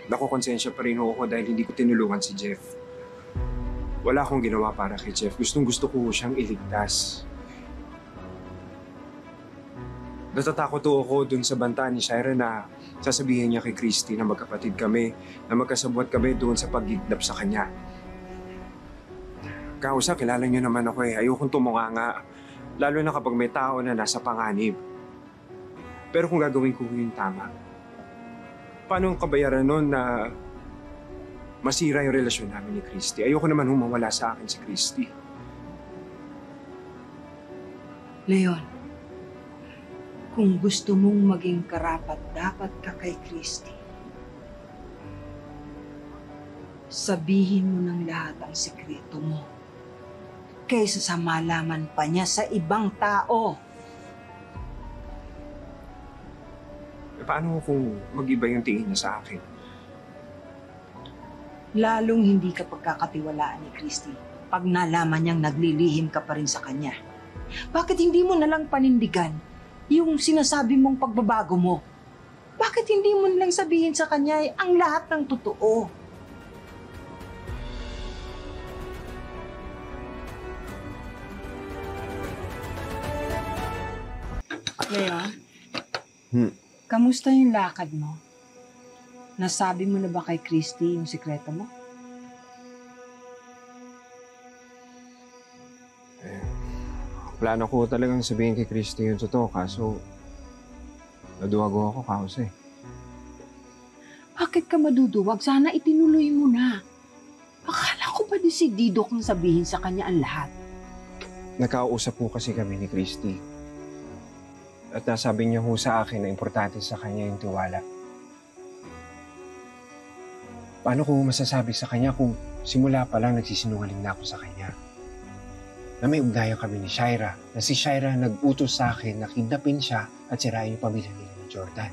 nakukonsensya pa rin ako dahil hindi ko tinulungan si Jeff. Wala akong ginawa para kay Jeff. Gustong-gusto ko siyang iligtas. Natatakot ako dun sa banta ni Shaira na sasabihin niya kay Christy na magkapatid kami, na magkasabwat kami doon sa pagigdap sa kanya. Kausa, kilala niyo naman ako eh. Ayokong tumunganga. Lalo na kapag may tao na nasa panganib. Pero kung gagawin ko yung tama, paano ang kabayaran nun na masira yung relasyon namin ni Christy? Ayoko naman humawala sa akin si Christy. Leon, kung gusto mong maging karapat-dapat ka kay Christy, sabihin mo ng lahat ang sekreto mo kaysa sa malaman pa niya sa ibang tao. Paano kung mag-iba yung tingin niya sa akin? Lalong hindi ka pagkakatiwalaan ni Christy pag nalaman niyang naglilihim ka pa rin sa kanya. Bakit hindi mo nalang panindigan yung sinasabi mong pagbabago mo? Bakit hindi mo nalang sabihin sa kanya ang lahat ng totoo? Leon? Kamusta yung lakad mo? Nasabi mo na ba kay Christy yung sikreto mo? Plano ko talagang sabihin kay Christy yung totoo, kaso naduwago ako kasi. Bakit ka maduduwag? Sana itinuloy mo na. Akala ko ba desidido kang sabihin sa kanya ang lahat? Nagkausap po kasi kami ni Christy. At nasabi niya ho sa akin na importante sa kanya yung tiwala. Paano ko masasabi sa kanya kung simula pa lang nagsisinungaling na ako sa kanya? Na may ugnayan kami ni Shaira, na si Shaira nag-utos sa akin na kidnapin siya at sirain yung pamilya nila ni Jordan.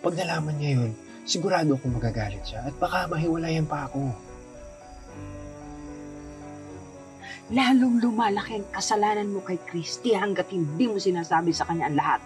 Pag nalaman niya yun, sigurado akong magagalit siya at baka mahiwalayan pa ako. Lalong lumalaki ang kasalanan mo kay Christy hanggat hindi mo sinasabi sa kanya ang lahat.